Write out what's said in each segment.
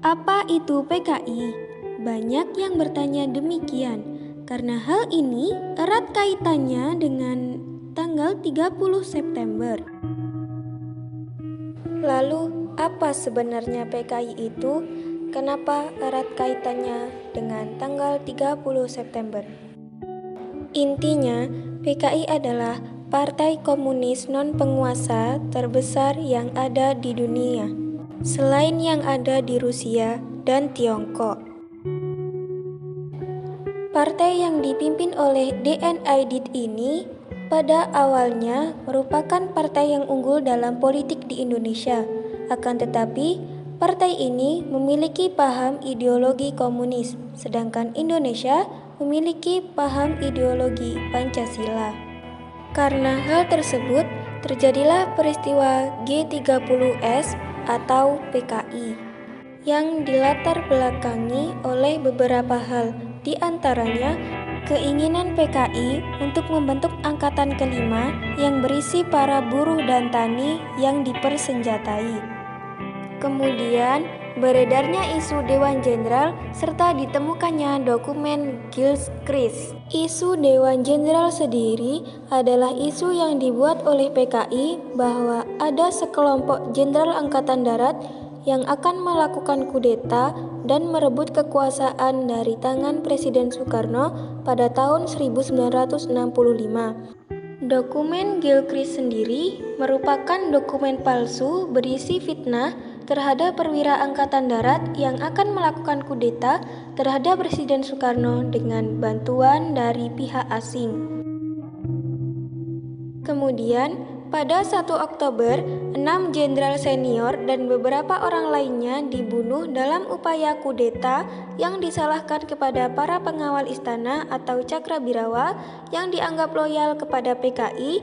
Apa itu PKI? Banyak yang bertanya demikian, karena hal ini erat kaitannya dengan tanggal 30 September. Lalu, apa sebenarnya PKI itu? Kenapa erat kaitannya dengan tanggal 30 September? Intinya, PKI adalah partai komunis non-penguasa terbesar yang ada di dunia, selain yang ada di Rusia dan Tiongkok. Partai yang dipimpin oleh DN Aidit ini pada awalnya merupakan partai yang unggul dalam politik di Indonesia. Akan tetapi, partai ini memiliki paham ideologi komunis, sedangkan Indonesia memiliki paham ideologi Pancasila. Karena hal tersebut, terjadilah peristiwa G30S atau PKI yang dilatar belakangi oleh beberapa hal, di antaranya keinginan PKI untuk membentuk angkatan kelima yang berisi para buruh dan tani yang dipersenjatai. Kemudian, beredarnya isu Dewan Jenderal serta ditemukannya dokumen Gilchrist. Isu Dewan Jenderal sendiri adalah isu yang dibuat oleh PKI bahwa ada sekelompok jenderal angkatan darat yang akan melakukan kudeta dan merebut kekuasaan dari tangan Presiden Soekarno pada tahun 1965. Dokumen Gilchrist sendiri merupakan dokumen palsu berisi fitnah terhadap perwira angkatan darat yang akan melakukan kudeta terhadap Presiden Soekarno dengan bantuan dari pihak asing. Kemudian, pada 1 Oktober, 6 jenderal senior dan beberapa orang lainnya dibunuh dalam upaya kudeta yang disalahkan kepada para pengawal istana atau Cakrawirawa yang dianggap loyal kepada PKI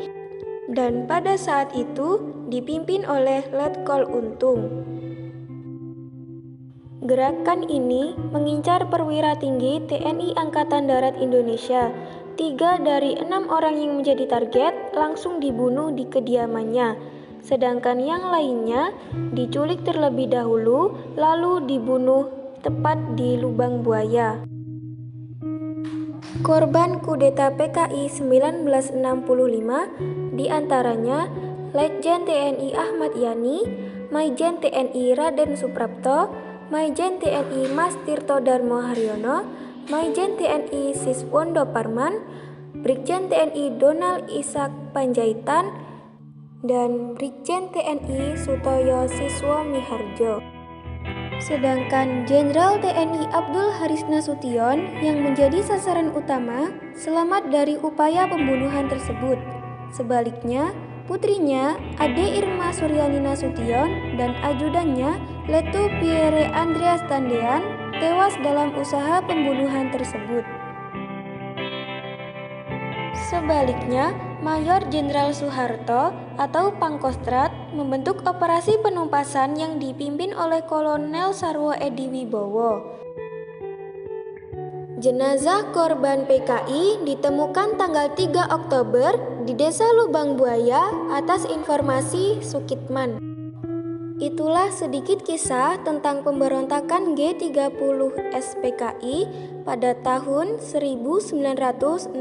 dan pada saat itu dipimpin oleh Letkol Untung. Gerakan ini mengincar perwira tinggi TNI Angkatan Darat Indonesia. 3 dari 6 orang yang menjadi target langsung dibunuh di kediamannya, sedangkan yang lainnya diculik terlebih dahulu lalu dibunuh tepat di Lubang Buaya. Korban kudeta PKI 1965 diantaranya Letjen TNI Ahmad Yani, Maijen TNI Raden Suprapto, Maijen TNI Mas Tirto Darmo Haryono, Maijen TNI Siswondo Parman, Brigjen TNI Donald Ishak Panjaitan, dan Brigjen TNI Sutoyo Siswo Miharjo. Sedangkan Jenderal TNI Abdul Haris Nasution yang menjadi sasaran utama selamat dari upaya pembunuhan tersebut. Sebaliknya, putrinya Ade Irma Suryani Nasution dan ajudannya Letu Pierre Andreas Tandean tewas dalam usaha pembunuhan tersebut. Sebaliknya, Mayor Jenderal Soeharto atau Pangkostrat membentuk operasi penumpasan yang dipimpin oleh Kolonel Sarwo Edi Wibowo. Jenazah korban PKI ditemukan tanggal 3 Oktober di Desa Lubang Buaya atas informasi Sukitman. Itulah sedikit kisah tentang pemberontakan G30S PKI pada tahun 1965.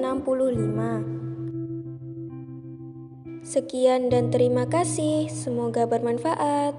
Sekian dan terima kasih, semoga bermanfaat.